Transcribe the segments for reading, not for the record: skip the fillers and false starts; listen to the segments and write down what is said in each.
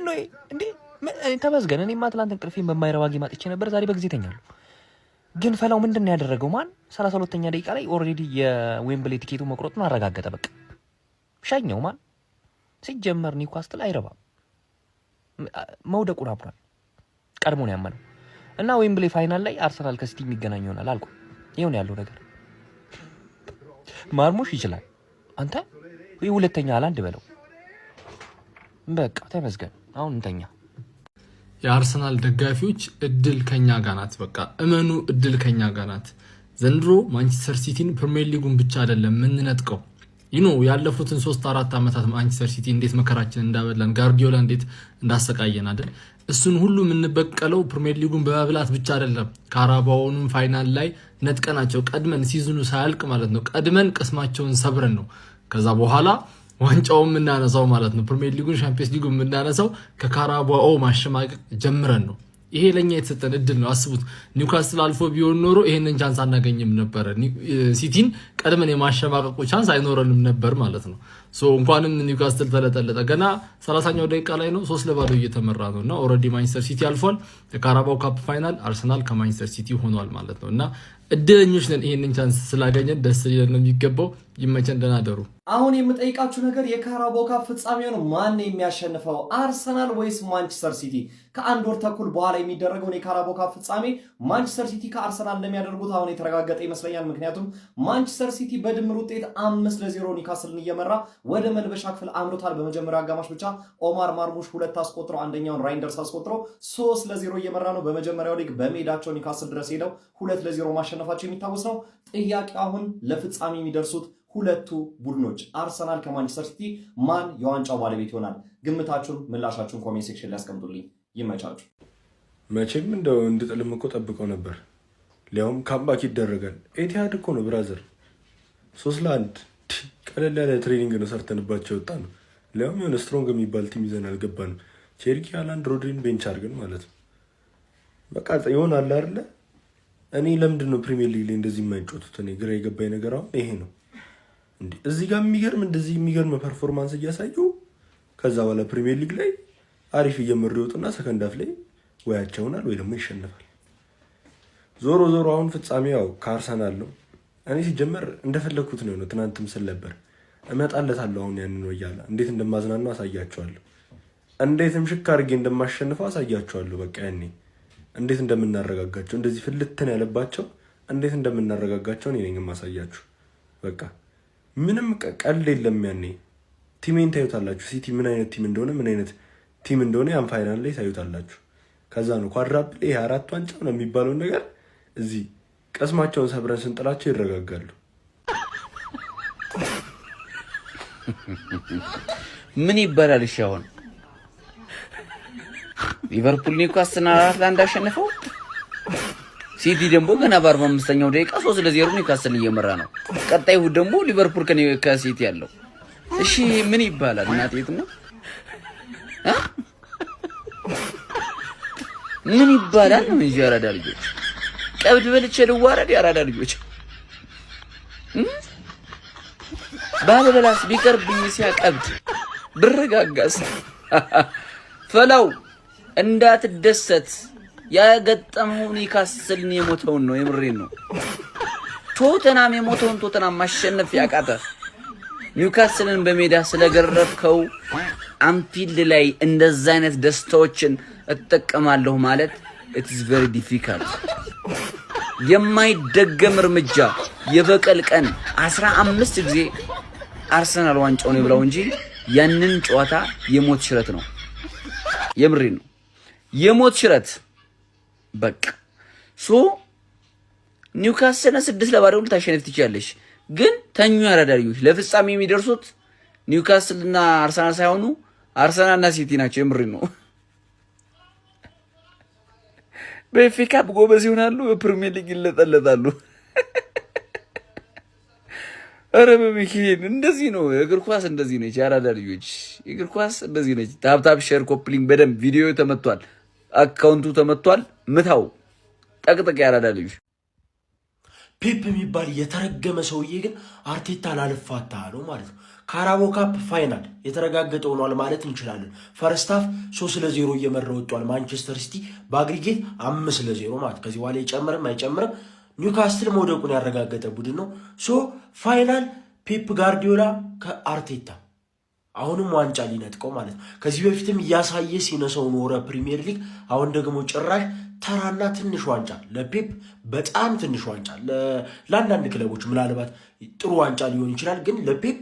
ምንድነው እንዴ? ተመስገን እኔማ ትላንት እንቅልፌን በማይረባ ጌም አጥቼ ነበር። ዛሬ በጊዜ ተኛለሁ። ግን ፈላው ምንድነው ያደረገው? ማን 32ኛ ደቂቃ ላይ ኦልሬዲ የዌምብሌ ቲኬቱ መቁረጡን አረጋገጠ። በቃ ሻኛው ማን ሲጀመር ኒውካስትል አይረባም፣ መውደቁን አብሯል። ቀድሞ ነው ያመነው እና ዌምብሌ ፋይናል ላይ አርሰናል ከሲቲ የሚገናኝ ይሆናል አልኩ። ይሄው ነው ያለው ነገር። ማርሙሽ ይችላል። አንተ ወይ ሁለተኛ አላንድ በለው። በቃ ተመስገን። አሁን እንተኛ። የአርሰናል ደጋፊዎች እድል ከኛ ጋር ናት። በቃ እመኑ፣ እድል ከኛ ጋር ናት። ዘንድሮ ማንቸስተር ሲቲን ፕሪሚየር ሊጉን ብቻ አይደለም ምንነጥቀው። ያለፉትን 3-4 አመታት ማንቸስተር ሲቲ እንዴት መከራችን እንዳበላን፣ ጋርዲዮላ እንዴት እንዳሰቃየን አይደል? እሱን ሁሉ የምንበቀለው ፕሪሚየር ሊጉን በመብላት ብቻ አይደለም። ካራባውንም ፋይናል ላይ ነጥቀናቸው ቀድመን ሲዝኑ ሳያልቅ ማለት ነው፣ ቀድመን ቅስማቸውን ሰብረን ነው ከዛ በኋላ ዋንጫውን የምናነሳው ማለት ነው። ፕሪሚየር ሊጉን ሻምፒየንስ ሊጉን የምናነሳው ከካራባኦ ማሸማቀቅ ጀምረን ነው። ይሄ ለኛ የተሰጠን እድል ነው። አስቡት፣ ኒውካስትል አልፎ ቢሆን ኖሮ ይሄንን ቻንስ አናገኝም ነበር። ሲቲን ቀድመን የማሸማቀቁ ቻንስ አይኖረንም ነበር ማለት ነው። እንኳንም ኒውካስትል ተለጠለጠ። ገና 30ኛው ደቂቃ ላይ ነው 3-0 እየተመራ ነው እና ኦልሬዲ ማንቸስተር ሲቲ አልፏል። የካራባኦ ካፕ ፋይናል አርሰናል ከማንቸስተር ሲቲ ሆኗል ማለት ነው እና እድለኞች ነን። ይሄንን ቻንስ ስላገኘን ደስ ሊለን ነው የሚገባው። ይመቸን፣ ደህና ደሩ። አሁን የምጠይቃችሁ ነገር የካራባኦ ካፕ ፍጻሜውን ማን የሚያሸንፈው አርሰናል ወይስ ማንቸስተር ሲቲ? ከአንድ ወር ተኩል በኋላ የሚደረገውን የካራባኦ ካፕ ፍጻሜ ማንቸስተር ሲቲ ከአርሰናል እንደሚያደርጉት አሁን የተረጋገጠ ይመስለኛል። ምክንያቱም ማንቸስተር ሲቲ በድምር ውጤት 5-0 ኒውካስልን እየመራ ወደ መልበሻ ክፍል አምርቷል። በመጀመሪያው አጋማሽ ብቻ ኦማር ማርሙሽ 2 አስቆጥሮ አንደኛውን ራይንደርስ አስቆጥሮ 3-0 እየመራ ነው። በመጀመሪያው ሊግ በሜዳቸው ኒውካስል ድረስ ሄደው 2-0 ማሸነፋቸው የሚታወስ ነው። ጥያቄው አሁን ለፍጻሜ የሚደርሱት ሁለቱ ቡድኖች አርሰናል ከማንቸስተር ሲቲ ማን የዋንጫው ባለቤት ይሆናል? ግምታችሁን፣ ምላሻችሁን ኮሜንት ሴክሽን ላይ አስቀምጡልኝ። ይመቻችሁ። መቼም እንደው እንድጥልም እኮ ጠብቀው ነበር። ሊያውም ካምባክ ይደረጋል። ኤቲሃድ እኮ ነው ብራዘር። 3-1 ቀለል ያለ ትሬኒንግ ነው ሰርተንባቸው ወጣ ነው። ሊያውም የሆነ ስትሮንግ የሚባል ቲም ይዘን አልገባንም። ቼልሲ ሃላንድ ሮድሪን ቤንች አድርገን ማለት ነው። በቃ ይሆናል አይደለ? እኔ ለምንድን ነው ፕሪሚየር ሊግ ላይ እንደዚህ የማይጮቱት? እኔ ግራ የገባኝ ነገር አሁን ይሄ ነው። እንዴ እዚህ ጋር እንደዚህ የሚገርም ፐርፎርማንስ እያሳዩ ከዛ በኋላ ፕሪሚየር ሊግ ላይ አሪፍ እየመሩ ይወጡና ሰከንድ ሃፍ ላይ ወያቸውናል ወይ ደግሞ ይሸነፋል። ዞሮ አሁን ፍጻሜው ያው ከአርሰናል ነው። እኔ ሲጀመር እንደፈለኩት ነው። ትናንትም ስል ነበር እመጣለታለሁ አሁን ያንን ነው እያለ እንዴት እንደማዝናናው አሳያቸዋለሁ። እንዴትም ሽክ አድርጌ እንደማሸንፈው አሳያቸዋለሁ። በቃ ያኔ እንዴት እንደምናረጋጋቸው እንደዚህ ፍልትን ያለባቸው እንዴት እንደምናረጋጋቸው እኔ ነኝ የማሳያችሁ። በቃ ምንም ቀልድ የለም። ያኔ ቲሜን ታዩታላችሁ። ሲቲ ምን አይነት ቲም እንደሆነ ምን አይነት ቲም እንደሆነ ያን ፋይናል ላይ ታዩታላችሁ። ከዛ ነው ኳድራፕል ይሄ 4 ዋንጫ ነው የሚባለውን ነገር እዚህ ቀስማቸውን ሰብረን ስንጥላቸው ይረጋጋሉ። ምን ይባላል? እሺ አሁን ሊቨርፑል ኒውካስልን 4-1 አሸነፈው። ሲቲ ደግሞ ገና በ45ኛው ደቂቃ 3-0 ኒውካስል እየመራ ነው። ቀጣዩ ደግሞ ሊቨርፑል ከሲቲ ያለው። እሺ ምን ይባላል? እናቴት ነው ምን ይባላል ነው እንጂ ያራዳ ልጆች ቀብድ በልቼ ልዋረድ። ያራዳ ልጆች ባለበላስ ቢቀርብኝ ሲያቀብድ ብረጋጋስ ፈላው እንዳትደሰት ያገጠመው ኒውካስልን የሞተውን ነው። የምሬን ነው። ቶተናም የሞተውን ቶተናም ማሸነፍ ያቃተ ኒውካስልን በሜዳ ስለገረፍከው አንፊልድ ላይ እንደዛ አይነት ደስታዎችን እጠቀማለሁ ማለት it is very difficult። የማይደገም እርምጃ የበቀል ቀን 15 ጊዜ አርሰናል ዋንጫውን ይብላው እንጂ ያንን ጨዋታ የሞት ሽረት ነው። የምሬን ነው። የሞት ሽረት በቃ ኒውካስልን 6-0 ልታሸንፍ ትችላለሽ። ግን ተኙ ያራዳሪዎች ለፍጻሜ የሚደርሱት ኒውካስልና አርሰናል ሳይሆኑ አርሰናልና ሲቲ ናቸው። የምሬን ነው። በኤፍኤ ካፕ ጎበዝ ይሆናሉ፣ በፕሪሚየር ሊግ ይለጠለጣሉ። አረ በሚኪን እንደዚህ ነው። እግር ኳስ እንደዚህ ነው። ያራዳሪዎች እግር ኳስ እንደዚህ ነው። ታፕ ሼር ኮፕሊንግ በደንብ ቪዲዮ ተመቷል፣ አካውንቱ ተመቷል። ምታው ጠቅጠቅ ያራዳሪዎች። ፔፕ የሚባል የተረገመ ሰውዬ ግን አርቴታ ላልፋታ ነው ማለት ነው። ካራቦ ካፕ ፋይናል የተረጋገጠ ሆኗል ማለት እንችላለን። ፈርስት ሃፍ 3-0 እየመራ ወጥቷል ማንቸስተር ሲቲ በአግሪጌት 5-0 ማለት ከዚህ በኋላ ይጨምርም አይጨምርም ኒውካስትል መውደቁን ያረጋገጠ ቡድን ነው። ሶ ፋይናል ፔፕ ጋርዲዮላ ከአርቴታ አሁንም ዋንጫ ሊነጥቀው ማለት ነው። ከዚህ በፊትም እያሳየ ሲነሳው ኖረ ፕሪሚየር ሊግ። አሁን ደግሞ ጭራሽ ተራና ትንሽ ዋንጫ ለፔፕ በጣም ትንሽ ዋንጫ፣ ለአንዳንድ ክለቦች ምናልባት ጥሩ ዋንጫ ሊሆን ይችላል፣ ግን ለፔፕ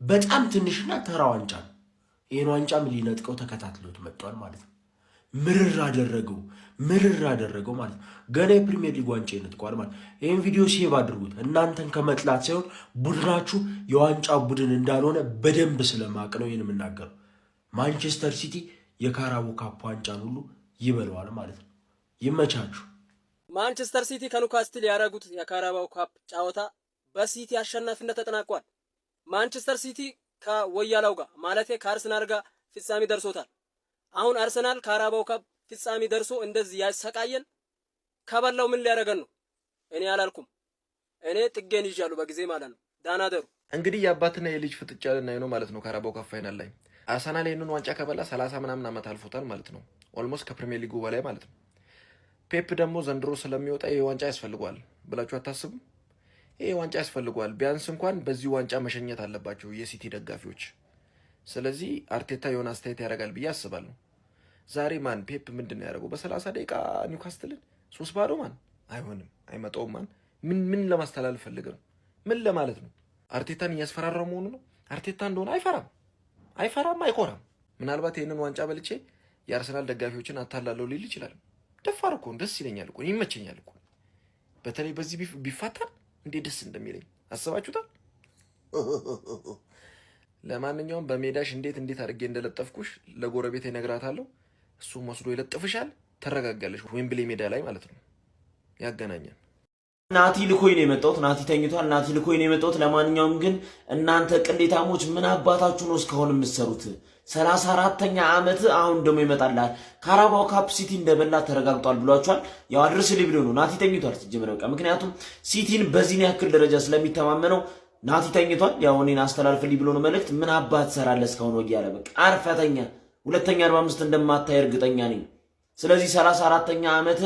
በጣም ትንሽና ተራ ዋንጫ ነው። ይህን ዋንጫም ሊነጥቀው ተከታትሎት መጥቷል ማለት ነው። ምርር አደረገው ማለት ነው። ገና የፕሪሚየር ሊግ ዋንጫ ይነጥቀዋል ማለት ነው። ይህን ቪዲዮ ሴቭ አድርጉት። እናንተን ከመጥላት ሳይሆን ቡድናችሁ የዋንጫ ቡድን እንዳልሆነ በደንብ ስለማቅ ነው ይህን የምናገረው። ማንቸስተር ሲቲ የካራቦ ካፕ ዋንጫን ሁሉ ይበለዋል ማለት ነው። ይመቻችሁ። ማንቸስተር ሲቲ ከኒውካስትል ያደረጉት የካራባው ካፕ ጨዋታ በሲቲ አሸናፊነት ተጠናቋል። ማንቸስተር ሲቲ ከወያላው ጋር ማለት ከአርሰናል ጋር ፍጻሜ ደርሶታል። አሁን አርሰናል ካራባው ካፕ ፍጻሜ ደርሶ እንደዚህ ያሰቃየን ከበላው ምን ሊያደርገን ነው? እኔ አላልኩም። እኔ ጥጌን ይዣለሁ በጊዜ ማለት ነው። ዳናደሩ እንግዲህ የአባትና የልጅ ፍጥጫ ልናይ ነው ማለት ነው። ካራባው ካፕ ፋይናል ላይ አርሰናል ይህንን ዋንጫ ከበላ 30 ምናምን ዓመት አልፎታል ማለት ነው። ኦልሞስት ከፕሪሚየር ሊጉ በላይ ማለት ነው። ፔፕ ደግሞ ዘንድሮ ስለሚወጣ ይሄ ዋንጫ ያስፈልጓል ብላችሁ አታስቡም? ይሄ ዋንጫ ያስፈልጓል። ቢያንስ እንኳን በዚህ ዋንጫ መሸኘት አለባቸው የሲቲ ደጋፊዎች። ስለዚህ አርቴታ የሆነ አስተያየት ያደርጋል ብዬ አስባለሁ። ዛሬ ማን ፔፕ ምንድን ነው ያደረገው? በ30 ደቂቃ ኒውካስትልን 3-0 ማን አይሆንም፣ አይመጣውም። ማን ምን ለማስተላለፍ ፈልገ ነው? ምን ለማለት ነው? አርቴታን እያስፈራራው መሆኑ ነው። አርቴታ እንደሆነ አይፈራም፣ አይኮራም። ምናልባት ይህንን ዋንጫ በልቼ የአርሰናል ደጋፊዎችን አታላለሁ ሊል ይችላል። ደፋር እኮ ደስ ይለኛል እኮ ይመቸኛል እኮ። በተለይ በዚህ ቢፋታል እንዴት ደስ እንደሚለኝ አስባችሁታል? ለማንኛውም በሜዳሽ እንዴት አድርጌ እንደለጠፍኩሽ ለጎረቤቴ እነግራታለሁ። እሱም ወስዶ ይለጥፍሻል። ተረጋጋለሽ። ዌምብሌ ሜዳ ላይ ማለት ነው። ያገናኛል። ናቲ ልኮይ ነው የመጣሁት። ናቲ ተኝቷል። ናቲ ልኮይ ነው የመጣሁት። ለማንኛውም ግን እናንተ ቅሌታሞች ምን አባታችሁ ነው እስካሁን የምትሰሩት? 34ኛ ዓመት አሁን ደግሞ ይመጣላል። ካራባው ካፕ ሲቲ እንደበላ ተረጋግጧል ብሏቸዋል። ያው አድርስልኝ ብሎ ነው ናቲ ተኝቷል። ሲጀመር በቃ ምክንያቱም ሲቲን በዚህ ያክል ደረጃ ስለሚተማመነው ናቲ ተኝቷል። ያው እኔን አስተላልፍልኝ ብሎ ነው መልእክት። ምን አባት ትሰራለህ እስካሁን ወጊ ያለ በቃ አርፈተኛ። ሁለተኛ 45 እንደማታይ እርግጠኛ ነኝ። ስለዚህ 34ኛ ዓመት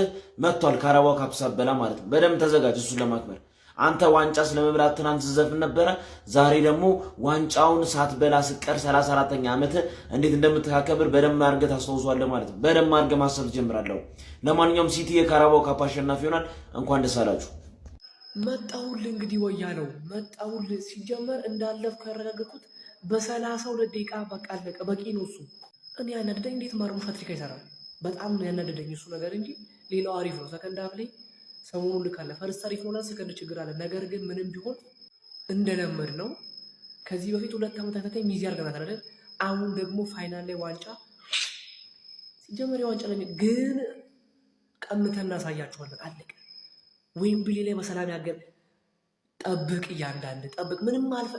መጥቷል። ካራባው ካፕ ሳበላ ማለት ነው። በደንብ ተዘጋጅ እሱን ለማክበር። አንተ ዋንጫ ስለመብላት ትናንት ዘፍን ነበረ። ዛሬ ደግሞ ዋንጫውን ሳትበላ ስቀር 34ኛ ዓመት እንዴት እንደምትካከብር በደንብ አድርገህ ታስታውሷለህ ማለት ነው። በደንብ አድርገህ ማሰብ ጀምራለሁ። ለማንኛውም ሲቲ የካራባው ካፕ አሸናፊ ይሆናል። እንኳን ደስ አላችሁ። መጣውል እንግዲህ ወያለው መጣውል። ሲጀመር እንዳለፍ ካረጋገጥኩት በ32 ደቂቃ በቃ አለቀ። በቂ ነው እሱ። እኔ ያናደደኝ እንዴት ማርሙሽ ሃትሪክ አይሰራም? በጣም ነው ያናደደኝ እሱ ነገር እንጂ ሌላው አሪፍ ነው። ሰከንድ ሃፍ ላይ ሰሞኑን ልክ አለ። ፈርስት አሪፍ ነው፣ ሰከንድ ችግር አለ። ነገር ግን ምንም ቢሆን እንደለመድ ነው ከዚህ በፊት 2 ዓመት ተከታታይ ሚዚ አድርገናል አይደል? አሁን ደግሞ ፋይናል ላይ ዋንጫ ሲጀመር የዋንጫ ላይ ግን ቀምተን እናሳያችኋለን። አለቀ። ዌምብሌ ላይ በሰላም ያገር ጠብቅ፣ እያንዳንድ ጠብቅ። ምንም አልፈ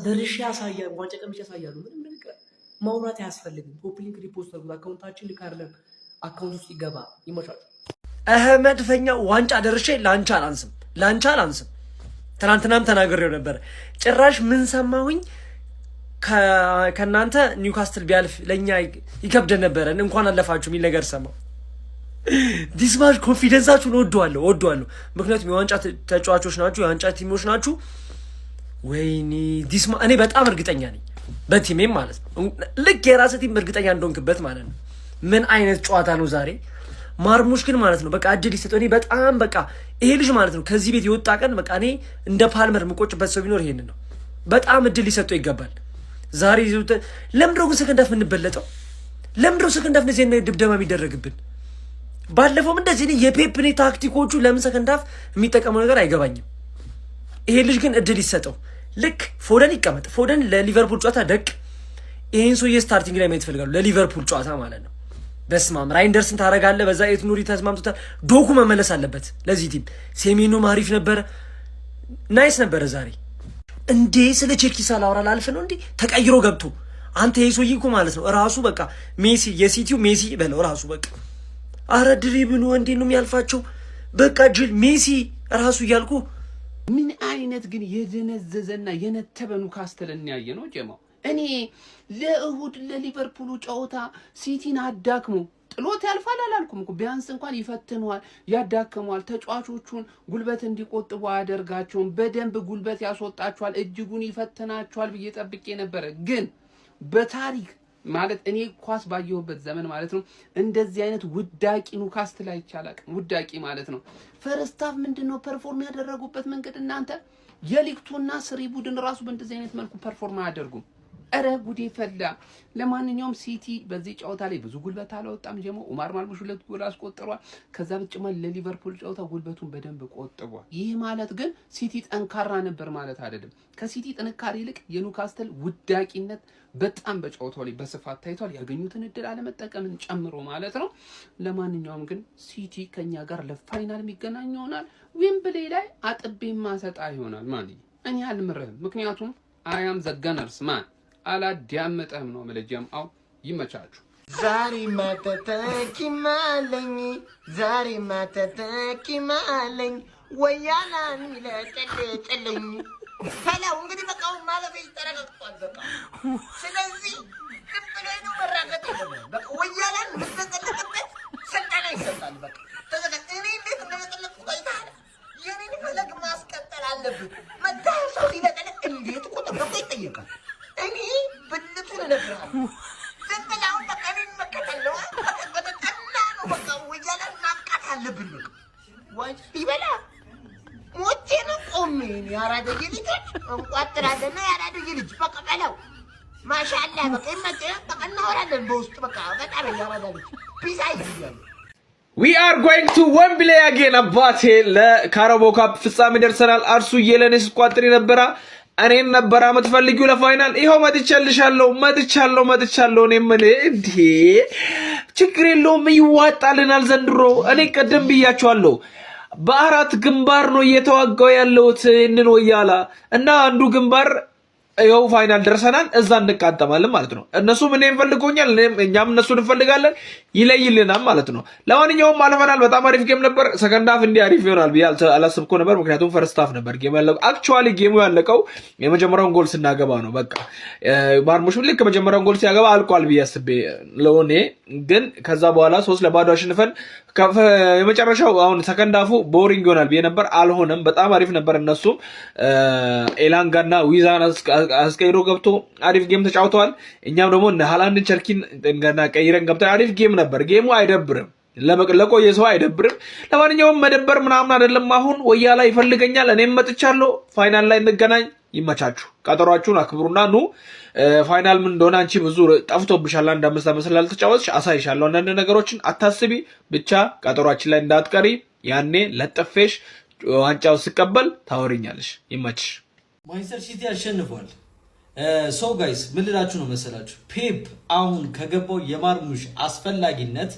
ደርሼ ያሳያል። ዋንጫ ቀምቼ ያሳያሉ። ምንም ነገር ማውራት አያስፈልግም። ኮፒ ሊንክ ሪፖስት አድርጉ። አካውንታችን ልክ አይደለም። አካውንት ውስጥ ይገባ። ይመቻል። መድፈኛ ዋንጫ ደርሼ ላንቻ አላንስም። ትናንትናም ተናግሬው ነበር። ጭራሽ ምን ሰማሁኝ? ከእናንተ ኒውካስትል ቢያልፍ ለእኛ ይከብደን ነበረ እንኳን አለፋችሁ የሚል ነገር ሰማሁ። ዲስማች ኮንፊደንሳችሁን ወደዋለሁ። ምክንያቱም የዋንጫ ተጫዋቾች ናችሁ፣ የዋንጫ ቲሞች ናችሁ። ወይኔ ዲስማ እኔ በጣም እርግጠኛ ነኝ በቲሜም ማለት ነው። ልክ የራስ ቲም እርግጠኛ እንደሆንክበት ማለት ነው። ምን አይነት ጨዋታ ነው ዛሬ? ማርሙሽ ግን ማለት ነው በቃ እድል ይሰጠው። እኔ በጣም በቃ ይሄ ልጅ ማለት ነው ከዚህ ቤት የወጣ ቀን በቃ እኔ እንደ ፓልመር የምቆጭበት ሰው ቢኖር ይሄንን ነው። በጣም እድል ሊሰጠው ይገባል። ዛሬ ለምንድነው ግን ሰከንድ ሃፍ የምንበለጠው? ለምንድነው ሰከንድ ሃፍ እንደዚህ አይነት ድብደማ የሚደረግብን? ባለፈውም እንደዚህ ነው የፔፕኔ ታክቲኮቹ። ለምን ሰከንድ ሃፍ የሚጠቀመው ነገር አይገባኝም። ይሄ ልጅ ግን እድል ይሰጠው። ልክ ፎደን ይቀመጥ። ፎደን ለሊቨርፑል ጨዋታ ደቅ። ይሄን ሰውዬ ስታርቲንግ ላይ ማየት ይፈልጋሉ ለሊቨርፑል ጨዋታ ማለት ነው። በስማም ራይንደርስን ታረጋለህ። በዛ ኤት ኑሪ ተስማምቶታል። ዶኩ መመለስ አለበት ለዚህ ቲም። ሴሜኑም አሪፍ ነበረ፣ ናይስ ነበረ ዛሬ። እንዴ ስለ ቼልሲ ሳላወራ ላልፍ ነው እንዴ? ተቀይሮ ገብቶ አንተ ይሄ ሰውዬ እኮ ማለት ነው ራሱ በቃ ሜሲ የሲቲው ሜሲ በለው ራሱ በቃ አረ ድሪብሉ እንዴ ነው የሚያልፋቸው? በቃ ጅል ሜሲ ራሱ እያልኩ ምን አይነት ግን የደነዘዘና የነተበ ኒውካስትልን ያየ ነው ጀማው። እኔ ለእሁድ ለሊቨርፑሉ ጨዋታ ሲቲን አዳክሞ ጥሎት ያልፋል አላልኩም እኮ። ቢያንስ እንኳን ይፈትነዋል፣ ያዳክመዋል፣ ተጫዋቾቹን ጉልበት እንዲቆጥቡ አያደርጋቸውም፣ በደንብ ጉልበት ያስወጣቸዋል፣ እጅጉን ይፈትናቸዋል ብዬ ጠብቄ ነበረ። ግን በታሪክ ማለት እኔ ኳስ ባየሁበት ዘመን ማለት ነው እንደዚህ አይነት ውዳቂ ኒውካስትል አይቻላል። ውዳቂ ማለት ነው። ፈርስት ሃፍ ምንድነው ፐርፎርም ያደረጉበት መንገድ እናንተ የሊግቱና ስሪ ቡድን ራሱ በእንደዚህ አይነት መልኩ ፐርፎርም አያደርጉም። እረ ጉዴ ፈላ። ለማንኛውም ሲቲ በዚህ ጨዋታ ላይ ብዙ ጉልበት አላወጣም። ጀሞ ኡማር ማርሙሽ 2 ጎል አስቆጥሯል። ከዛ በተጨማሪ ለሊቨርፑል ጨዋታ ጉልበቱን በደንብ ቆጥቧል። ይህ ማለት ግን ሲቲ ጠንካራ ነበር ማለት አይደለም። ከሲቲ ጥንካሬ ይልቅ የኒውካስትል ውዳቂነት በጣም በጨዋታው ላይ በስፋት ታይቷል። ያገኙትን እድል አለመጠቀምን ጨምሮ ማለት ነው። ለማንኛውም ግን ሲቲ ከኛ ጋር ለፋይናል የሚገናኝ ይሆናል። ዌምብሌ ላይ አጥቤ ማሰጣ ይሆናል ማለት እኔ አልምርህም። ምክንያቱም አያም ዘገነርስ ማን አላዳመጠህም ነው መለጀም። አው ይመቻችሁ። ዛሬ ማተተኪማለኝ ዛሬ ማተተኪማለኝ ወያናን ለጥልጥልኝ ፈላው እንግዲህ በቃው ማለት ይተረጋግጧል። በቃ ስለዚህ ዝም ብሎ ነው መራገጥ ይሆናል። በቃ ወያናን ምትጠልጥበት ስልጣን ይሰጣል። በቃ እኔ እንዴት እንደተጠለቁ ታይታለ። የኔን ፈለግ ማስቀጠል አለብን። መታሰው ሲለጠልቅ እንዴት ቁጥር በቃ ይጠየቃል። እኔ ብልቱን እነግርሃለሁ። ዝም ብለህ አሁን በቃ እኔን መከተል ነው። በተጠና ነው በቃ ወያናን ማብቃት አለብን። በቃ ወይ ይበላ ሞቼ ነው ቆሜ ያራደግ ልጆች እንቋጥራለና ያራደግ ልጅ በቃ በለው ማሻአላ በቃ ይመጣ በቃ እናወራለን በውስጥ በቃ በጣም ያራደግ ፒስ አይይያል We are going to Wembley again አባቴ ለካራባኦ ካፕ ፍጻሜ ደርሰናል። አርሱ የለኔ ስቋጥሪ ነበራ እኔን ነበር የምትፈልጊው ለፋይናል ይሄው መጥቻለሁ እኔ ምን እንዴ ችግር የለውም ይዋጣልናል ዘንድሮ። እኔ ቀደም ብያቸዋለሁ በአራት ግንባር ነው እየተዋጋው ያለውት እነን ወያላ እና አንዱ ግንባር ይሄው ፋይናል ደርሰናል። እዛ እንቃጠማለን ማለት ነው። እነሱ ምን እንፈልጎኛል እኛም እነሱን እንፈልጋለን ይለይልናል ማለት ነው። ለማንኛውም አልፈናል። በጣም አሪፍ ጌም ነበር። ሰከንድ ሃፍ እንዲ አሪፍ ይሆናል ብዬ አላሰብኩ ነበር። ምክንያቱም ፈርስት ሃፍ ነበር ጌም ያለቀው። አክቹአሊ ጌሙ ያለቀው የመጀመሪያውን ጎል ስናገባ ነው። በቃ ማርሙሽ ልክ የመጀመሪያውን ጎል ሲያገባ አልቋል ብዬ አስቤ ለሆነ ግን ከዛ በኋላ 3-0 አሸንፈን የመጨረሻው አሁን ሰከንድ ሃፉ ቦሪንግ ይሆናል ብዬ ነበር። አልሆነም። በጣም አሪፍ ነበር። እነሱም ኤላንጋና ዊዛን አስቀይሮ ገብቶ አሪፍ ጌም ተጫውተዋል። እኛም ደግሞ ሃላንድን ቸርኪን ገና ቀይረን ገብተን አሪፍ ጌም ነበር። ጌሙ አይደብርም፣ ለቆየ ሰው አይደብርም። ለማንኛውም መደበር ምናምን አይደለም። አሁን ወያላ ይፈልገኛል፣ እኔም መጥቻለሁ። ፋይናል ላይ እንገናኝ። ይመቻችሁ። ቀጠሯችሁን አክብሩና ኑ። ፋይናል ምን እንደሆነ አንቺ ብዙ ጠፍቶብሻል። አንድ 5 ዓመት ስላልተጫወትሽ አሳይሻለሁ አንዳንድ ነገሮችን። አታስቢ ብቻ ቀጠሯችን ላይ እንዳትቀሪ። ያኔ ለጥፌሽ ዋንጫው ሲቀበል ታወሪኛለሽ። ይመችሽ። ማንቸስተር ሲቲ አሸንፏል። ሶ ጋይስ ምን ልላችሁ ነው መሰላችሁ ፔፕ አሁን ከገባው የማርሙሽ አስፈላጊነት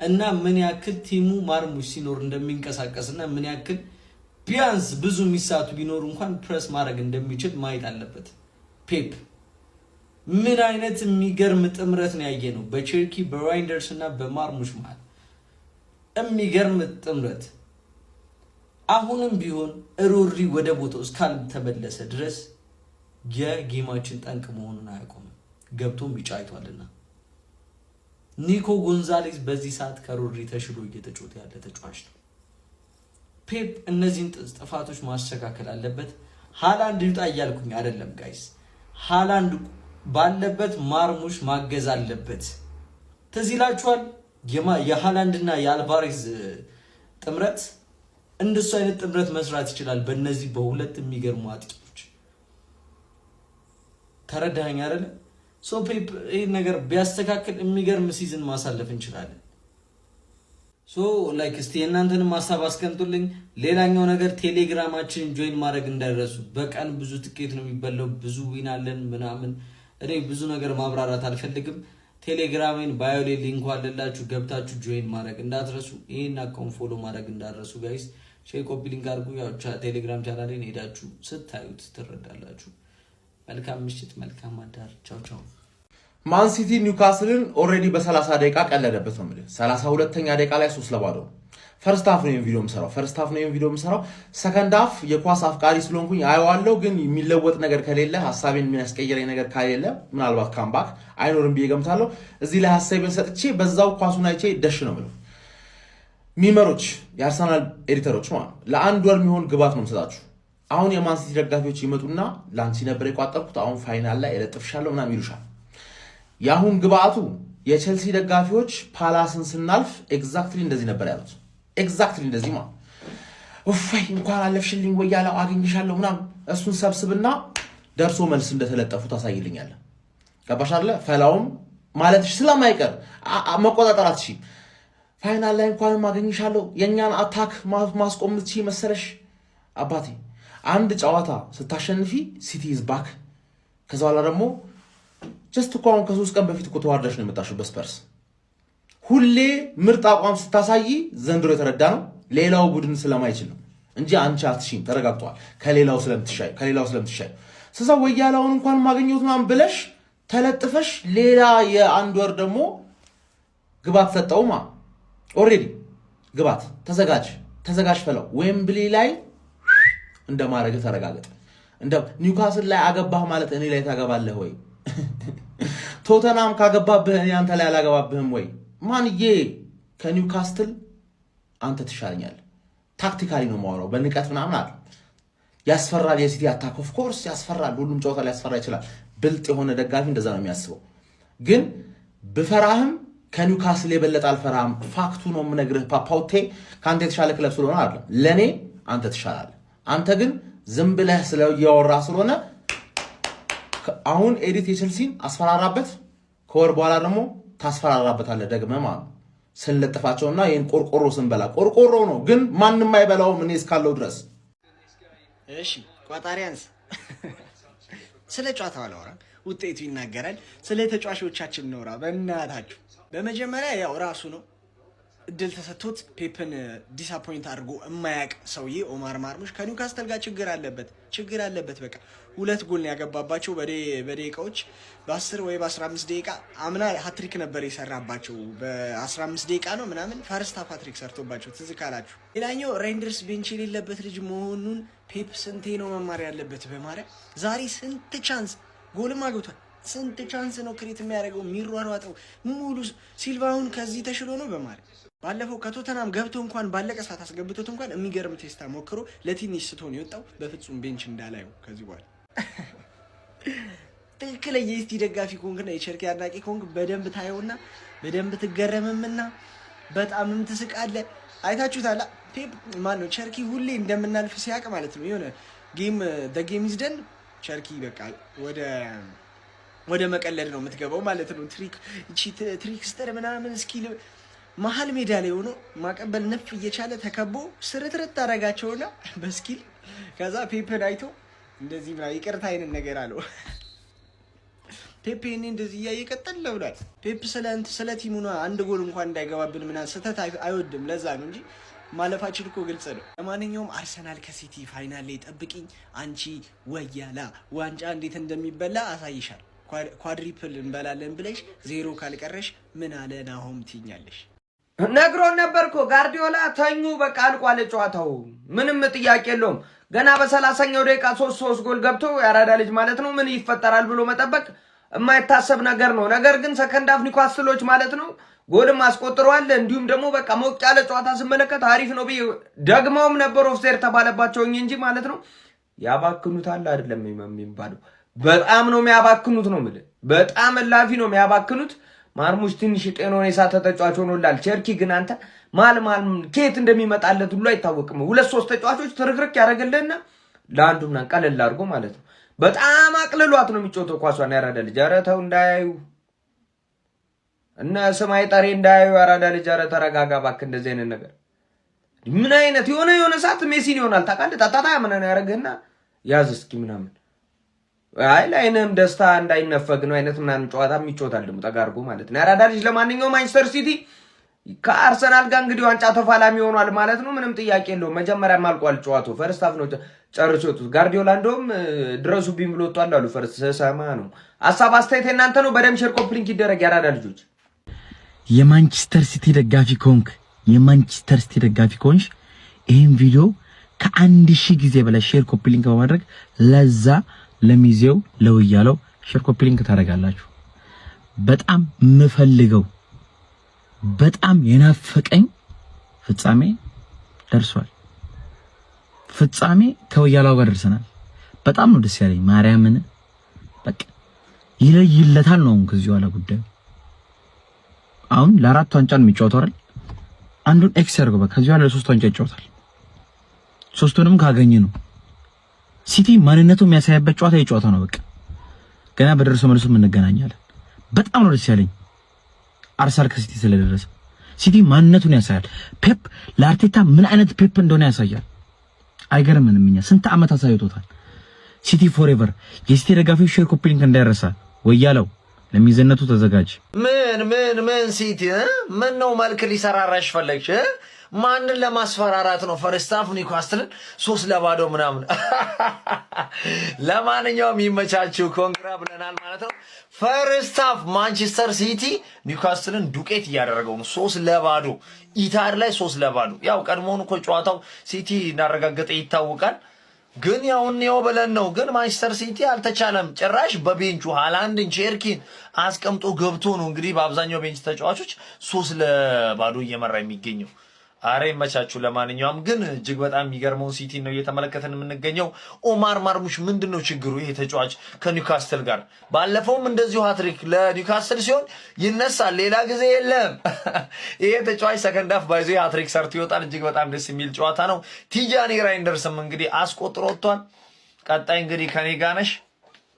እና ምን ያክል ቲሙ ማርሙሽ ሲኖር እንደሚንቀሳቀስና ምን ያክል ቢያንስ ብዙ ሚሳቱ ቢኖር እንኳን ፕሬስ ማድረግ እንደሚችል ማየት አለበት። ፔፕ ምን አይነት የሚገርም ጥምረት ነው ያየነው በቸርኪ በራይንደርስ እና በማርሙሽ ማለት የሚገርም ጥምረት። አሁንም ቢሆን ሮድሪ ወደ ቦታው እስካልተመለሰ ድረስ የጌማችን ጠንቅ መሆኑን አያቆምም። ገብቶም ይጫይቷልና ኒኮ ጎንዛሌዝ በዚህ ሰዓት ከሮድሪ ተሽሎ እየተጫወተ ያለ ተጫዋች ነው። ፔፕ እነዚህን ጥፋቶች ማስተካከል አለበት። ሃላንድ ይውጣ እያልኩኝ አይደለም ጋይስ። ሃላንድ ባለበት ማርሙሽ ማገዝ አለበት። ትዝ ይላችኋል የሃላንድና የአልቫሬዝ ጥምረት። እንደሱ አይነት ጥምረት መስራት ይችላል በእነዚህ በሁለት የሚገርሙ አጥቂዎች። ተረዳኸኝ አይደል? ሶ ፔፕ ይሄን ነገር ቢያስተካክል የሚገርም ሲዝን ማሳለፍ እንችላለን። ሶ ላይክ እስቲ እናንተንም ሐሳብ አስቀምጡልኝ። ሌላኛው ነገር ቴሌግራማችን ጆይን ማድረግ እንዳይረሱ። በቀን ብዙ ትኬት ነው የሚበላው፣ ብዙ ዊን አለን ምናምን። እኔ ብዙ ነገር ማብራራት አልፈልግም። ቴሌግራሜን ባዮ ላይ ሊንኩ አለላችሁ፣ ገብታችሁ ጆይን ማድረግ እንዳትረሱ። ይሄን አካውንት ፎሎ ማድረግ እንዳትረሱ ጋይስ። ሼር ኮፒ ሊንክ አድርጉ። ያው ቴሌግራም ቻናሌን ሄዳችሁ ስታዩት ትረዳላችሁ። መልካም ምሽት፣ መልካም አዳር። ቻው ቻው። ማን ሲቲ ኒውካስልን ኦልሬዲ በ30 ደቂቃ ቀለደበት ነው ማለት 32ኛ ደቂቃ ላይ 3-0 ፈርስት ሃፍ ነው ቪዲዮ የምሰራው። ሰከንድ ሃፍ የኳስ አፍቃሪ ስለሆንኩኝ አየዋለሁ። ግን የሚለወጥ ነገር ከሌለ ሀሳቤን የሚያስቀይረኝ ነገር ከሌለ ምናልባት ካምባክ አይኖርም ብዬ ገምታለሁ። እዚህ ላይ ሀሳቤን ሰጥቼ በዛው ኳሱን አይቼ ደሽ ነው የምለው። ሚመሮች የአርሰናል ኤዲተሮች ማለት ለአንድ ወር የሚሆን ግባት ነው የምሰጣችሁ። አሁን የማንሲቲ ደጋፊዎች ይመጡና ላንቺ ነበር የቋጠርኩት አሁን ፋይናል ላይ እለጥፍሻለሁ ምናምን ይሉሻል። የአሁን ግባቱ የቼልሲ ደጋፊዎች ፓላስን ስናልፍ ኤግዛክትሊ እንደዚህ ነበር ያሉት። ኤግዛክትሊ እንደዚህ ማለት እፎይ እንኳን አለፍሽልኝ ወያለው አገኝሻለሁ ምናምን። እሱን ሰብስብና ደርሶ መልስ እንደተለጠፉ ታሳይልኛለህ። ገባሽ አይደለ? ፈላውም ማለትሽ ስለማይቀር መቆጣጠር አትችይም። ፋይናል ላይ እንኳን አገኝሻለሁ የኛን አታክ ማስቆም ትችይ መሰለሽ? አባቴ አንድ ጨዋታ ስታሸንፊ ሲቲ ኢዝ ባክ። ከዛ በኋላ ደግሞ ጀስት እኮ አሁን ከ3 ቀን በፊት እኮ ተዋርደሽ ነው የመጣሽው በስፐርስ። ሁሌ ምርጥ አቋም ስታሳይ ዘንድሮ የተረዳ ነው ሌላው ቡድን ስለማይችል ነው እንጂ አንቺ አትሽም። ተረጋግጧል። ከሌላው ስለምትሻይ ስለዛ ወያላውን እንኳን ማግኘት ምናምን ብለሽ ተለጥፈሽ ሌላ የአንድ ወር ደግሞ ግባት ሰጠውማ። ኦሬዲ ግባት ተዘጋጅ ፈለው ዌምብሊ ላይ እንደማረግ ተረጋገጠ። እንደ ኒውካስል ላይ አገባህ ማለት እኔ ላይ ታገባለህ ወይ? ቶተናም ካገባብህ እኔ አንተ ላይ አላገባብህም ወይ? ማንዬ ከኒውካስትል አንተ ትሻለኛለህ። ታክቲካሊ ነው የማወራው፣ በንቀት ምናምን አለ። ያስፈራል የሲቲ አታክ ኦፍ ኮርስ ያስፈራል። ሁሉም ጨዋታ ላይ ያስፈራ ይችላል። ብልጥ የሆነ ደጋፊ እንደዛ ነው የሚያስበው። ግን ብፈራህም ከኒውካስል የበለጠ አልፈራህም። ፋክቱ ነው የምነግርህ። ፓፓውቴ ከአንተ የተሻለ ክለብ ስለሆነ አይደለም፣ ለኔ አንተ ትሻላለህ። አንተ ግን ዝም ብለህ ስለያወራ ስለሆነ አሁን ኤዲት የቼልሲን አስፈራራበት፣ ከወር በኋላ ደግሞ ታስፈራራበታለህ ደግመህ ማለት ነው። ስንለጥፋቸውና ይሄን ቆርቆሮ ስንበላ ቆርቆሮ ነው ግን ማንንም አይበላውም እኔ እስካለው ድረስ። እሺ ቋጣሪያንስ ስለ ጨዋታው አላወራም፣ ውጤቱ ይናገራል። ስለ ተጫዋቾቻችን ነውራ በእናታችሁ። በመጀመሪያ ያው ራሱ ነው እድል ተሰጥቶት ፔፕን ዲስአፖይንት አድርጎ የማያቅ ሰውዬ ኦማር ማርሙሽ ከኒውካስተል ጋር ችግር አለበት። በቃ 2 ጎል ያገባባቸው በደቂቃዎች በ10 ወይ በ15 ደቂቃ። አምና ሃትሪክ ነበር የሰራባቸው በ15 ደቂቃ ነው ምናምን ፈርስት ሃፍ ሃትሪክ ሰርቶባቸው ትዝ ካላችሁ። ሌላኛው ሬንደርስ ቤንች የሌለበት ልጅ መሆኑን ፔፕ ስንቴ ነው መማር ያለበት በማርያም። ዛሬ ስንት ቻንስ ጎልም አግብቷል። ስንት ቻንስ ነው ክሬት የሚያደርገው የሚሯሯጠው ሙሉ። ሲልቫውን ከዚህ ተሽሎ ነው በማርያም። ባለፈው ከቶተናም ገብቶ እንኳን ባለቀ ሰዓት አስገብቶት እንኳን የሚገርም ቴስታ ሞክሮ ለትንሽ ስትሆን የወጣው በፍጹም ቤንች እንዳላየው ከዚህ በኋላ። ትክክለኛ የሲቲ ደጋፊ ኮንክና የቸርኪ አድናቂ ኮንክ በደንብ ታየውና በደንብ ትገረምምና በጣምም ትስቃለ። አይታችሁታላ ፔፕ ማነው ቸርኪ ሁሌ እንደምናልፍ ሲያቅ ማለት ነው። የሆነ ጌም ይዝደን ቸርኪ በቃ ወደ መቀለድ ነው የምትገባው ማለት ነው። ትሪክስተር ምናምን ስኪል መሀል ሜዳ ላይ ሆኖ ማቀበል ነፍ እየቻለ ተከቦ ስርትርት አደረጋቸውና በስኪል ከዛ ፔፕን አይቶ እንደዚህ ምናምን ይቅርታ አይነት ነገር አለው። ፔፕ እኔ እንደዚህ እያየቀጠል ብሏል። ፔፕ ስለ ቲሙ ነው አንድ ጎል እንኳን እንዳይገባብን ምናምን ስህተት አይወድም። ለዛ ነው እንጂ ማለፋችን እኮ ግልጽ ነው። ለማንኛውም አርሰናል ከሲቲ ፋይናል ላይ ጠብቂኝ አንቺ ወያላ ዋንጫ እንዴት እንደሚበላ አሳይሻል። ኳድሪፕል እንበላለን ብለሽ 0 ካልቀረሽ ምን አለ ናሆም ትኛለሽ። ነግሮን ነበርኮ ጋርዲዮላ ተኙ በቃ አልቋል ጨዋታው፣ ምንም ጥያቄ የለውም። ገና በ30ኛው ደቂቃ 3 ጎል ገብቶ ያራዳ ልጅ ማለት ነው ምን ይፈጠራል ብሎ መጠበቅ የማይታሰብ ነገር ነው። ነገር ግን ሰከንድ ሃፍ ኒውካስትሎች ማለት ነው ጎልም አስቆጥረዋል። እንዲሁም ደግሞ በቃ ሞቅ ያለ ጨዋታ ስመለከት አሪፍ ነው ብዬ ደግመውም ነበር ኦፍሳይድ ተባለባቸው እንጂ ማለት ነው ያባክኑታል አይደለም የሚባለው። በጣም ነው የሚያባክኑት ነው ማለት በጣም ላፊ ነው የሚያባክኑት። ማርሙሽ ትንሽ ጤናውን የሳተ ተጫዋች ሆኖላል። ቸርኪ ግን አንተ ማል ከየት እንደሚመጣለት ሁሉ አይታወቅም። 2-3 ተጫዋቾች ትርክርክ ያደርግልህና ለአንዱ ምናምን ቀለል አድርጎ ማለት ነው በጣም አቅልሏት ነው የሚጮተው ኳሷን። ያራዳ ልጅ ኧረ ተው እንዳያዩ እና ሰማይ ጠሬ እንዳያዩ ያራዳ ልጅ ኧረ ተረጋጋ እባክህ። እንደዚህ አይነት ነገር ምን አይነት የሆነ ሰዓት ሜሲን ይሆናል ታውቃለህ። ታታታ ምናምን ያደርግህና ያዝ እስኪ ምናምን አይ ላይንም ደስታ እንዳይነፈግ ነው አይነት ምናምን ጨዋታ የሚጮታል ደግሞ ጠጋርጎ ማለት ነው ያራዳ ልጅ። ለማንኛውም ማንቸስተር ሲቲ ከአርሰናል ጋር እንግዲህ ዋንጫ ተፋላሚ ሆኗል ማለት ነው። ምንም ጥያቄ የለውም። መጀመሪያም አልቋል ጨዋታው። ፈርስት ሃፍ ነው ጨርሶ ወጡት። ጋርዲዮላ እንደውም ድረሱብኝ ብሎ ወጥቷል አሉ። ፈርስት ሰማ ነው። ሐሳብ አስተያየት እናንተ ነው። በደም ሼር ኮምፕሊንክ ይደረግ ያራዳ ልጆች። የማንቸስተር ሲቲ ደጋፊ ኮንክ የማንቸስተር ሲቲ ደጋፊ ከሆንሽ ይሄን ቪዲዮ ከ1000 ጊዜ በላይ ሼር ኮፒ ሊንክ በማድረግ ለዛ ለሚዜው ለውያለው ሼር ኮፒ ሊንክ ታደርጋላችሁ። በጣም ምፈልገው በጣም የናፈቀኝ ፍጻሜ ደርሷል። ፍጻሜ ከውያላው ጋር ደርሰናል። በጣም ነው ደስ ያለኝ። ማርያምን በቃ ይለይለታል ነው ከዚህ በኋላ ጉዳዩ። አሁን ለአራት ዋንጫ ነው የሚጫወተው አይደል? አንዱን ኤክስ ያርገው በቃ ከዚህ በኋላ ለሶስት ዋንጫ ይጫወታል። ሶስቱንም ካገኘ ነው ሲቲ ማንነቱ የሚያሳይበት ጨዋታ የጨዋታ ነው። በቃ ገና በደረሰው መልሶ እንገናኛለን። በጣም ነው ደስ ያለኝ አርሰናል ከሲቲ ስለደረሰ። ሲቲ ማንነቱን ያሳያል። ፔፕ ለአርቴታ ምን አይነት ፔፕ እንደሆነ ያሳያል። አይገርምንም? እኛ ስንት ዓመት አሳይቶታል። ሲቲ ፎሬቨር። የሲቲ ደጋፊዎች ሼር ኮፒ ሊንክ እንዳይረሳ። ወያለው ለሚዘነቱ ተዘጋጅ። ምን ሲቲ ምን ነው መልክ ሊሰራራሽ ፈለግሽ? ማንን ለማስፈራራት ነው? ፈርስታፍ ኒውካስትልን 3-0 ምናምን። ለማንኛውም ይመቻችሁ፣ ኮንግራ ብለናል ማለት ነው። ፈርስታፍ ማንቸስተር ሲቲ ኒውካስትልን ዱቄት እያደረገው ነው። 3-0 ኢታድ ላይ 3-0። ያው ቀድሞውን እኮ ጨዋታው ሲቲ እንዳረጋገጠ ይታወቃል። ግን ያው ነው ብለን ነው። ግን ማንቸስተር ሲቲ አልተቻለም። ጭራሽ በቤንቹ ሃላንድን ቼርኪን አስቀምጦ ገብቶ ነው እንግዲህ በአብዛኛው ቤንች ተጫዋቾች 3-0 እየመራ የሚገኘው። አሬ መቻችሁ። ለማንኛውም ግን እጅግ በጣም የሚገርመው ሲቲ ነው እየተመለከተን የምንገኘው። ኦማር ማርሙሽ ምንድነው ችግሩ? ይሄ ተጫዋች ከኒውካስትል ጋር ባለፈውም እንደዚሁ ሃትሪክ ለኒውካስትል ሲሆን ይነሳል፣ ሌላ ጊዜ የለም። ይሄ ተጫዋች ሰከንድ ሃፍ ባይዞ ሃትሪክ ሰርቶ ይወጣል። እጅግ በጣም ደስ የሚል ጨዋታ ነው። ቲጃኒ ራይንደርስም እንግዲህ አስቆጥሮ ወጥቷል። ቀጣይ እንግዲህ ከኔ ጋር ነሽ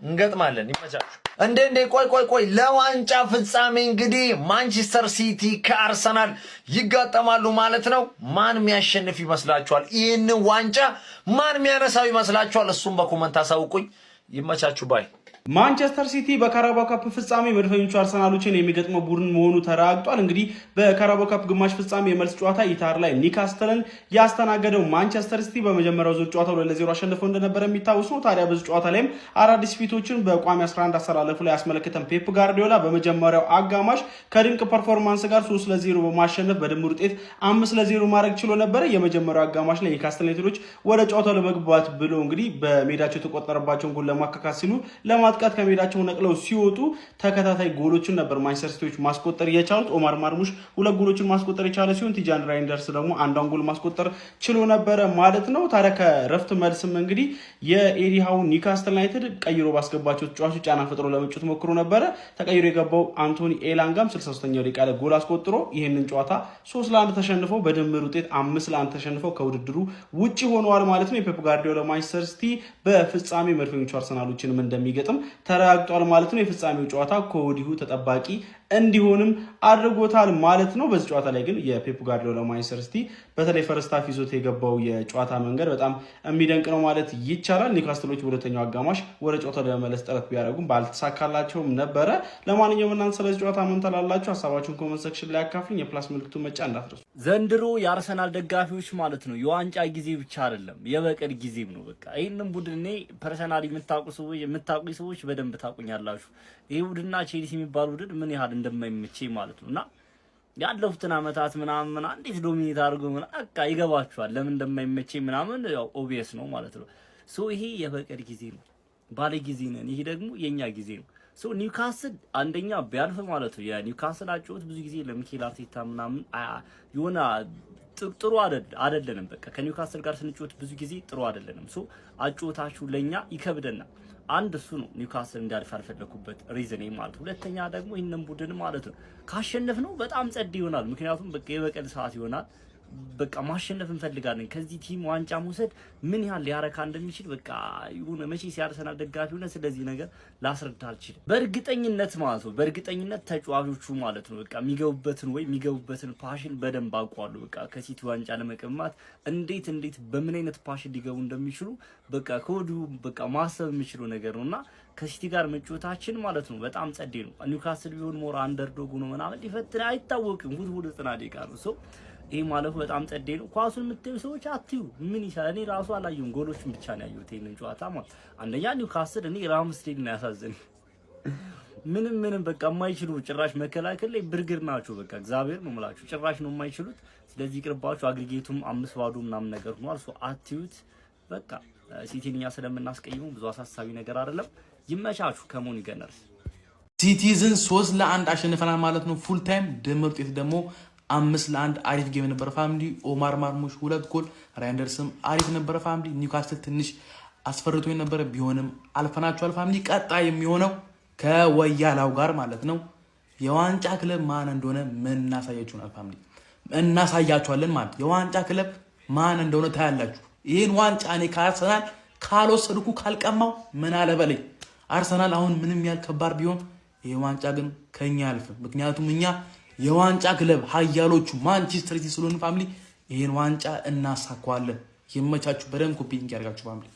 እንገጥማለን። ይመቻችሁ። እንዴ ቆይ ለዋንጫ ፍጻሜ እንግዲህ ማንቸስተር ሲቲ ከአርሰናል ይጋጠማሉ ማለት ነው። ማን የሚያሸንፍ ይመስላችኋል? ይህን ዋንጫ ማን የሚያነሳው ይመስላችኋል? እሱም በኮመንት አሳውቁኝ። ይመቻችሁ ባይ። ማንቸስተር ሲቲ በካራባኦ ካፕ ፍጻሜ መድፈኞቹ አርሰናሎችን የሚገጥመው ቡድን መሆኑ ተረጋግጧል። እንግዲህ በካራባኦ ካፕ ግማሽ ፍጻሜ የመልስ ጨዋታ ኢታር ላይ ኒውካስትልን ያስተናገደው ማንቸስተር ሲቲ በመጀመሪያው ዙር ጨዋታ 2-0 አሸንፈው እንደነበረ የሚታወስ ነው። ታዲያ በዚህ ጨዋታ ላይም አዳዲስ ፊቶችን በቋሚ 11 አሰላለፉ ላይ ያስመለከተን ፔፕ ጋርዲዮላ በመጀመሪያው አጋማሽ ከድንቅ ፐርፎርማንስ ጋር 3-0 በማሸነፍ በድምር ውጤት 5-0 ማድረግ ችሎ ነበረ። የመጀመሪያው አጋማሽ ላይ ኒውካስትል ዩናይትዶች ወደ ጨዋታው ለመግባት ብሎ እንግዲህ በሜዳቸው የተቆጠረባቸውን ጎል ለማካካስ ሲሉ ለማጥቃት ከሜዳቸው ነቅለው ሲወጡ ተከታታይ ጎሎችን ነበር ማንቸስተር ሲቲዎች ማስቆጠር የቻሉት። ኦማር ማርሙሽ 2 ጎሎችን ማስቆጠር የቻለ ሲሆን ቲጃኒ ራይንደርስ ደግሞ አንዷን ጎል ማስቆጠር ችሎ ነበረ ማለት ነው። ታዲያ ከረፍት መልስም እንግዲህ የኤዲሃው ኒውካስትል ዩናይትድ ቀይሮ ባስገባቸው ተጫዋቾች ጫና ፈጥሮ ለመጫወት ሞክሮ ነበረ። ተቀይሮ የገባው አንቶኒ ኤላንጋም 63ኛው ደቂቃ ላይ ጎል አስቆጥሮ ይህንን ጨዋታ 3-1 ተሸንፈው በድምር ውጤት 5-1 ተሸንፈው ከውድድሩ ውጪ ሆነዋል ማለት ነው። የፔፕ ጋርዲዮላ ማንቸስተር ሲቲ በፍጻሜ መድፈኞቹ አርሰናሎችንም እንደሚገጥም ተረጋግጧል ማለት ነው። የፍጻሜው ጨዋታ ከወዲሁ ተጠባቂ እንዲሆንም አድርጎታል ማለት ነው። በዚህ ጨዋታ ላይ ግን የፔፕ ጋርዲዮላ ማንቸስተር ሲቲ በተለይ ፈርስት ሃፍ ይዞት የገባው የጨዋታ መንገድ በጣም የሚደንቅ ነው ማለት ይቻላል። ኒውካስትሎች በሁለተኛው አጋማሽ ወደ ጨዋታው ለመመለስ ጥረት ቢያደርጉም ባልተሳካላቸውም ነበረ። ለማንኛውም እናንተ ስለዚህ ጨዋታ ምን ትላላችሁ? ሀሳባችሁን ኮሜንት ሴክሽን ላይ አካፍሉኝ። የፕላስ ምልክቱን መጫ እንዳትረሱ። ዘንድሮ የአርሰናል ደጋፊዎች ማለት ነው የዋንጫ ጊዜ ብቻ አይደለም የበቀል ጊዜም ነው። በቃ ይሄንን ቡድን እኔ ፐርሰናሊ የምታውቁ ሰዎች በደንብ ታውቁኛላችሁ። ይሄ ቡድንና ቼልሲ የሚባል ቡድን ምን ያህል እንደማይመቸኝ ማለት ነውና ያለፉትን አመታት ምናምን እንዴት ዶሚኔት አድርጎ በቃ ይገባችኋል ለምን እንደማይመቸኝ ምናምን ያው ኦብቪየስ ነው ማለት ነው። ሶ ይሄ የበቀል ጊዜ ነው፣ ባለ ጊዜ ነን። ይሄ ደግሞ የኛ ጊዜ ነው። ሶ ኒውካስትል አንደኛ ቢያልፍ ማለት ነው የኒውካስትል አጨዋወት ብዙ ጊዜ ለሚኬል አርቴታ ምናምን የሆነ ጥሩ አይደለንም። በቃ ከኒውካስትል ጋር ስንጫወት ብዙ ጊዜ ጥሩ አይደለንም። ሶ አጨዋወታችሁ ለኛ ይከብደናል። አንድ እሱ ነው ኒውካስትል እንዲያልፍ ያልፈለኩበት ሪዝን ማለት። ሁለተኛ ደግሞ ይሄንን ቡድን ማለት ነው ካሸነፍ ነው በጣም ጸድ ይሆናል። ምክንያቱም በቃ የበቀል ሰዓት ይሆናል። በቃ ማሸነፍ እንፈልጋለን። ከዚህ ቲም ዋንጫ መውሰድ ምን ያህል ሊያረካ እንደሚችል በቃ ይሁን መቼ ሲያርሰናል ደጋፊ ሆነ ስለዚህ ነገር ላስረዳ አልችልም። በእርግጠኝነት ማለት ነው በእርግጠኝነት ተጫዋቾቹ ማለት ነው በቃ የሚገቡበትን ፓሽን በደንብ አውቀዋለሁ። በቃ ከሲቲ ዋንጫ ለመቀማት እንዴት በምን አይነት ፓሽን ሊገቡ እንደሚችሉ በቃ ከወዲሁ በቃ ማሰብ የሚችለው ነገር ነውና ከሲቲ ጋር መጫወታችን ማለት ነው በጣም ጸዴ ነው። ኒውካስትል ቢሆን ሞራ አንደርዶግ ነው ምናምን ሊፈትን አይታወቅም። ሁሉ 90 ደቂቃ ነው ሰው ይሄ ማለፉ በጣም ጸዴ ነው። ኳሱን የምትዩ ሰዎች አትዩ ምን ይሻላል? እኔ ራሱ አላየሁም፣ ጎሎቹን ብቻ ነው ያየሁት። ይሄንን ጨዋታ ማለት አንደኛ ኒውካስትል እኔ ራምስቴል ነው ያሳዘነኝ። ምንም በቃ የማይችሉ ጭራሽ መከላከል ላይ ብርግር ናቸው። በቃ እግዚአብሔር ነው የምላችሁ ጭራሽ ነው የማይችሉት። ስለዚህ ይቅርባችሁ። አግሪጌቱም 5-2 ምናምን ነገር ሆኗል። ሶ አትዩት በቃ ሲቲን እኛ ስለምናስቀይመው ብዙ አሳሳቢ ነገር አይደለም። ይመቻችሁ። ከሞን ገነርስ ሲቲዝን 3-1 አሸንፈናል ማለት ነው። ፉል ታይም ድምር ውጤት ደግሞ 5-1 አሪፍ ጌም ነበር ፋሚሊ። ኦማር ማርሙሽ 2 ጎል፣ ራይንደርስም አሪፍ ነበር ፋሚሊ። ኒውካስትል ትንሽ አስፈርቶ የነበረ ቢሆንም አልፈናቸዋል ፋሚሊ። ቀጣይ የሚሆነው ከወያላው ጋር ማለት ነው የዋንጫ ክለብ ማን እንደሆነ እናሳያችኋለን ፋሚሊ፣ እናሳያችኋለን ማለት የዋንጫ ክለብ ማን እንደሆነ ታያላችሁ። ይህን ዋንጫ እኔ ከአርሰናል ካልወሰድኩ ካልቀማው ምን አለ በለኝ። አርሰናል አሁን ምንም ያህል ከባድ ቢሆን ይህ ዋንጫ ግን ከኛ ያልፍ። ምክንያቱም እኛ የዋንጫ ክለብ ሀያሎቹ ማንቸስተር ሲቲ ስለሆነ ፋሚሊ ይህን ዋንጫ እናሳኳለን። ይመቻችሁ። በደንብ ኮፒ ሊንክ ያርጋችሁ ፋሚሊ።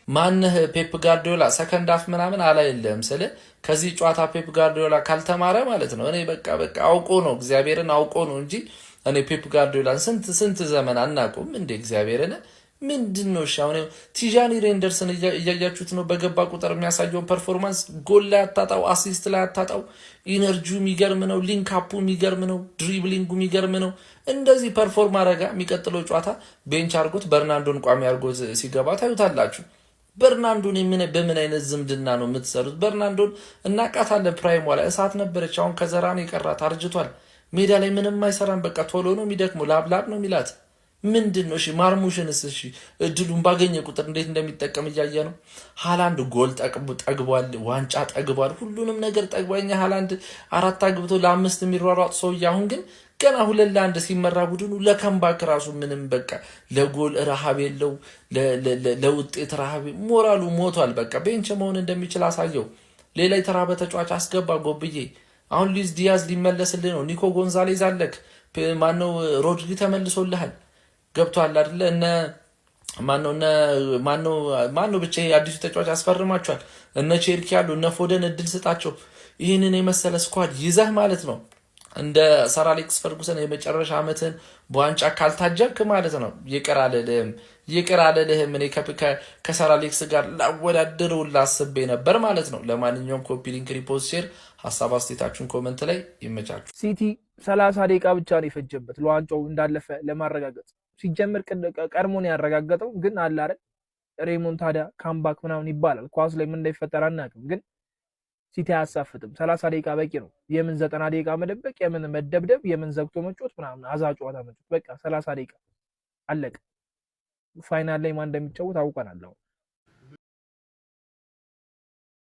ማንህ ፔፕ ጋርዲዮላ ሰከንድ አፍ ምናምን አላየለም ስለ ከዚህ ጨዋታ ፔፕ ጋርዲዮላ ካልተማረ ማለት ነው። እኔ በቃ አውቆ ነው እግዚአብሔርን አውቆ ነው እንጂ እኔ ፔፕ ጋርዲዮላን ስንት ዘመን አናውቁም እንደ እግዚአብሔርን ምንድን ነው አሁን ቲጃኒ ሬንደርስን እያያችሁት ነው። በገባ ቁጥር የሚያሳየውን ፐርፎርማንስ ጎል ላይ አታጣው፣ አሲስት ላይ አታጣው። ኢነርጂው የሚገርም ነው፣ ሊንክ አፑ የሚገርም ነው፣ ድሪብሊንጉ የሚገርም ነው። እንደዚህ ፐርፎርም አረጋ። የሚቀጥለው ጨዋታ ቤንች አርጎት በርናንዶን ቋሚ አርጎ ሲገባ ታዩታላችሁ። በርናንዶን በምን አይነት ዝምድና ነው የምትሰሩት? በርናንዶን እናቃታለን። ፕራይሟ ላይ እሳት ነበረች። አሁን ከዘራን የቀራት አርጅቷል። ሜዳ ላይ ምንም አይሰራም። በቃ ቶሎ ነው የሚደክመው፣ ላብላብ ነው የሚላት። ምንድን ነው? እሺ ማርሙሽንስ እሺ እድሉን ባገኘ ቁጥር እንዴት እንደሚጠቀም እያየ ነው። ሃላንድ ጎል ጠግቧል፣ ዋንጫ ጠግቧል፣ ሁሉንም ነገር ጠግቧኛ። ሃላንድ 4 አግብቶ ለ5 የሚሯሯጥ ሰውዬ አሁን ግን ገና 2-1 ሲመራ ቡድኑ ለከምባክ ራሱ ምንም በቃ ለጎል ረሃብ የለው፣ ለውጤት ረሃብ፣ ሞራሉ ሞቷል። በቃ ቤንች መሆን እንደሚችል አሳየው። ሌላ የተራበ ተጫዋች አስገባ ጎብዬ። አሁን ሉዊስ ዲያዝ ሊመለስልህ ነው። ኒኮ ጎንዛሌዝ አለክ። ማነው ሮድሪ ተመልሶልሃል። ገብቷል አይደለ? እነ ማነው ብቻ አዲሱ ተጫዋች አስፈርማቸዋል። እነ ቼርኪ ያሉ እነ ፎደን እድል ስጣቸው። ይህንን የመሰለ ስኳድ ይዘህ ማለት ነው እንደ ሰር አሌክስ ፈርጉሰን የመጨረሻ ዓመትን በዋንጫ ካልታጀብክ ማለት ነው ይቅር አልልህም። እኔ ከሰር አሌክስ ጋር ላወዳደረው ላስቤ ነበር ማለት ነው። ለማንኛውም ኮፒ ሊንክ፣ ሪፖስት፣ ሼር፣ ሀሳብ አስተያየታችሁን ኮመንት ላይ ይመቻችሁ። ሲቲ 30 ደቂቃ ብቻ ነው የፈጀበት ለዋንጫው እንዳለፈ ለማረጋገጥ። ሲጀምር ቀድሞ ነው ያረጋገጠው። ግን አለ አይደል ሬሞንታዳ ካምባክ ምናምን ይባላል። ኳስ ላይ ምን እንደሚፈጠር አናውቅም። ግን ሲቲ አያሳፍጥም። 30 ደቂቃ በቂ ነው። የምን 90 ደቂቃ መደበቅ፣ የምን መደብደብ፣ የምን ዘግቶ መጮት ምናምን አዛ ጨዋታ መጮት። በቃ 30 ደቂቃ አለቀ። ፋይናል ላይ ማን እንደሚጫወት አውቀናል።